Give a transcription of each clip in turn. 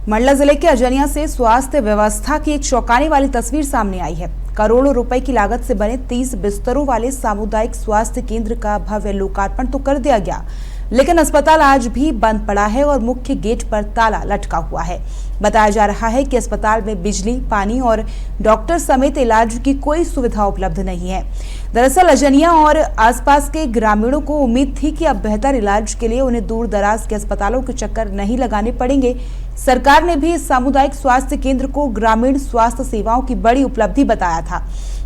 मंडला जिले के अजनिया से स्वास्थ्य व्यवस्था की एक चौंकाने वाली तस्वीर सामने आई है। करोड़ों रुपए की लागत से बने 30 बिस्तरों वाले सामुदायिक स्वास्थ्य केंद्र का भव्य लोकार्पण तो कर दिया गया, लेकिन अस्पताल आज भी बंद पड़ा है और मुख्य गेट पर ताला लटका हुआ है। बताया जा रहा है कि अस्पताल में बिजली, पानी और डॉक्टर समेत इलाज की कोई सुविधा उपलब्ध नहीं है। दरअसल अजनिया और आसपास के ग्रामीणों को उम्मीद थी कि अब बेहतर इलाज के लिए उन्हें दूर दराज के अस्पतालों के चक्कर नहीं लगाने पड़ेंगे। सरकार ने भी इस सामुदायिक स्वास्थ्य केंद्र को ग्रामीण स्वास्थ्य सेवाओं की बड़ी उपलब्धि बताया था।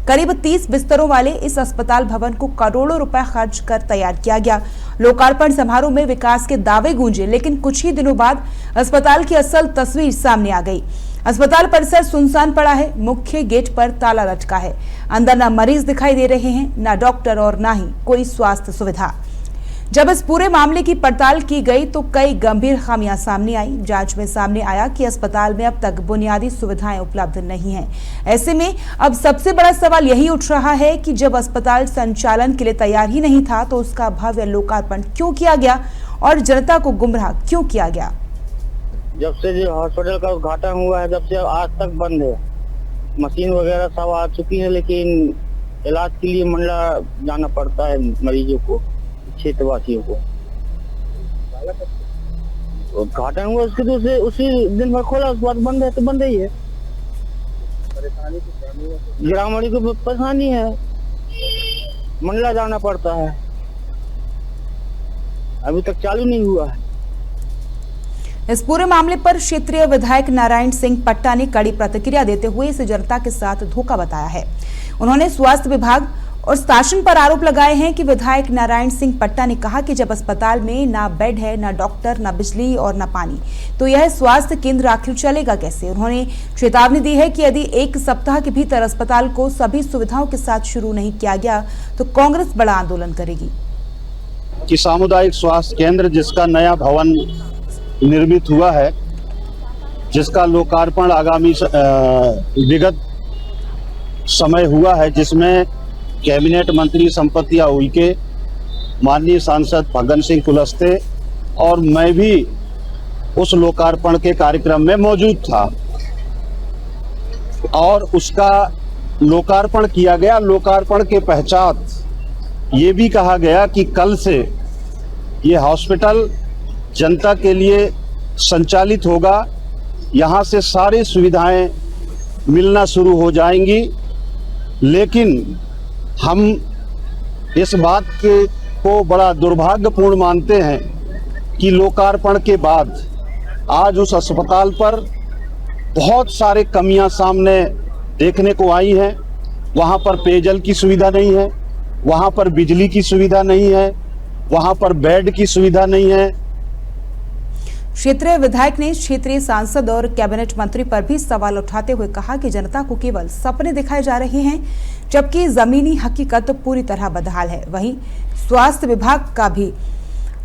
करीब 30 बिस्तरों वाले इस अस्पताल भवन को करोड़ों रुपए खर्च कर तैयार किया गया। लोकार्पण समारोह में विकास के दावे गूंजे, लेकिन कुछ ही दिनों बाद अस्पताल की असल तस्वीर सामने आ गई। अस्पताल परिसर सुनसान पड़ा है, मुख्य गेट पर ताला लटका है, अंदर न मरीज दिखाई दे रहे हैं, न डॉक्टर और न ही कोई स्वास्थ्य सुविधा। जब इस पूरे मामले की पड़ताल की गई तो कई गंभीर खामियां सामने आई। जांच में सामने आया कि अस्पताल में अब तक बुनियादी सुविधाएं उपलब्ध नहीं हैं। ऐसे में अब सबसे बड़ा सवाल यही उठ रहा है कि जब अस्पताल संचालन के लिए तैयार ही नहीं था तो उसका भव्य लोकार्पण क्यों किया गया और जनता को गुमराह क्यों किया गया। जब से जो हॉस्पिटल का उद्घाटन हुआ है, जब से आज तक बंद है। मशीन वगैरह सब आ चुकी है, लेकिन इलाज के लिए मंडला जाना पड़ता है मरीजों को, क्षेत्रवासियों को। उद्घाटन हुआ उसके दूसरे उसी दिन भर खोला, उसके बाद बंद है तो बंद ही है। ग्रामीण को परेशानी है, मंडला जाना पड़ता है, अभी तक चालू नहीं हुआ है। इस पूरे मामले पर क्षेत्रीय विधायक नारायण सिंह पट्टा ने कड़ी प्रतिक्रिया देते हुए इसे जनता के साथ धोखा बताया है। उन्होंने स्वास्थ्य विभाग और शासन पर आरोप लगाए हैं कि विधायक नारायण सिंह पट्टा ने कहा कि जब अस्पताल में ना बेड है, ना डॉक्टर, ना बिजली और ना पानी, तो यह स्वास्थ्य केंद्र आखिर चलेगा कैसे। उन्होंने चेतावनी दी है कि यदि एक सप्ताह के भीतर अस्पताल को सभी सुविधाओं के साथ शुरू नहीं किया गया तो कांग्रेस बड़ा आंदोलन करेगी। कि सामुदायिक स्वास्थ्य केंद्र जिसका नया भवन निर्मित हुआ है, जिसका लोकार्पण आगामी विगत समय हुआ है, जिसमें कैबिनेट मंत्री संपत्ति उइके, माननीय सांसद फग्गन सिंह कुलस्ते और मैं भी उस लोकार्पण के कार्यक्रम में मौजूद था और उसका लोकार्पण किया गया। लोकार्पण के पश्चात ये भी कहा गया कि कल से ये हॉस्पिटल जनता के लिए संचालित होगा, यहाँ से सारी सुविधाएं मिलना शुरू हो जाएंगी। लेकिन हम इस बात को बड़ा दुर्भाग्यपूर्ण मानते हैं कि लोकार्पण के बाद आज उस अस्पताल पर बहुत सारे कमियां सामने देखने को आई हैं। वहाँ पर पेयजल की सुविधा नहीं है, वहाँ पर बिजली की सुविधा नहीं है, वहाँ पर बेड की सुविधा नहीं है। क्षेत्रीय विधायक ने क्षेत्रीय सांसद और कैबिनेट मंत्री पर भी सवाल उठाते हुए कहा कि जनता को केवल सपने दिखाए जा रहे हैं, जबकि जमीनी हकीकत पूरी तरह बदहाल है। वहीं स्वास्थ्य विभाग का भी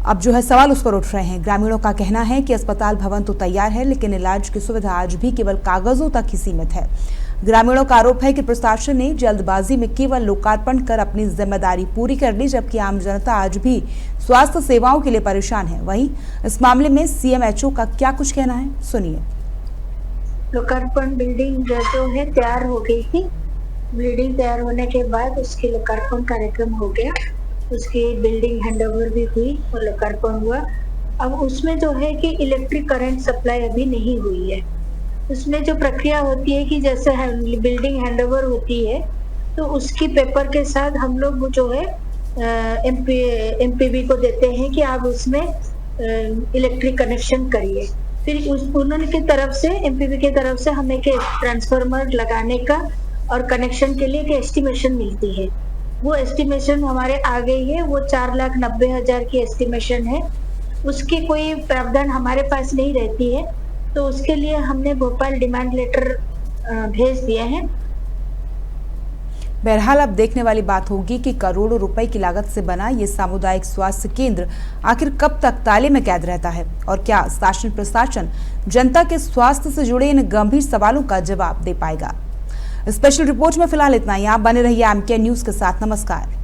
अब सवाल उस पर उठ रहे हैं। ग्रामीणों का कहना है कि अस्पताल भवन तो तैयार है, लेकिन इलाज की सुविधा आज भी केवल कागजों तक ही सीमित है। ग्रामीणों का आरोप है कि प्रशासन ने जल्दबाजी में केवल लोकार्पण कर अपनी जिम्मेदारी पूरी कर ली, जबकि आम जनता आज भी स्वास्थ्य सेवाओं के लिए परेशान है। वहीं इस मामले में सीएमएचओ का क्या कुछ कहना है, सुनिए। लोकार्पण बिल्डिंग जो है तैयार हो गई थी। बिल्डिंग तैयार होने के बाद उसके लोकार्पण कार्यक्रम हो गया, उसकी बिल्डिंग हैंडओवर भी हुई और लोकार्पण हुआ। अब उसमें जो है कि इलेक्ट्रिक करंट सप्लाई अभी नहीं हुई है। उसमें जो प्रक्रिया होती है कि जैसे बिल्डिंग हैंडओवर होती है तो उसकी पेपर के साथ हम लोग जो है एमपीबी को देते हैं कि आप उसमें इलेक्ट्रिक कनेक्शन करिए। फिर उन्होंने की तरफ से, एमपीबी की तरफ से हमें के ट्रांसफार्मर लगाने का और कनेक्शन के लिए एक एस्टिमेशन मिलती है। वो एस्टिमेशन हमारे आ गई है, वो 4,90,000 की एस्टिमेशन है। उसकी कोई प्रावधान हमारे पास नहीं रहती है, तो उसके लिए हमने भोपाल डिमांड लेटर भेज दिए हैं। बहरहाल अब देखने वाली बात होगी कि करोड़ों रुपए की लागत से बना ये सामुदायिक स्वास्थ्य केंद्र आखिर कब तक ताले में कैद रहता है और क्या शासन प्रशासन जनता के स्वास्थ्य से जुड़े इन गंभीर सवालों का जवाब दे पाएगा। स्पेशल रिपोर्ट में फिलहाल इतना ही। आप बने रहिए एमके न्यूज के साथ। नमस्कार।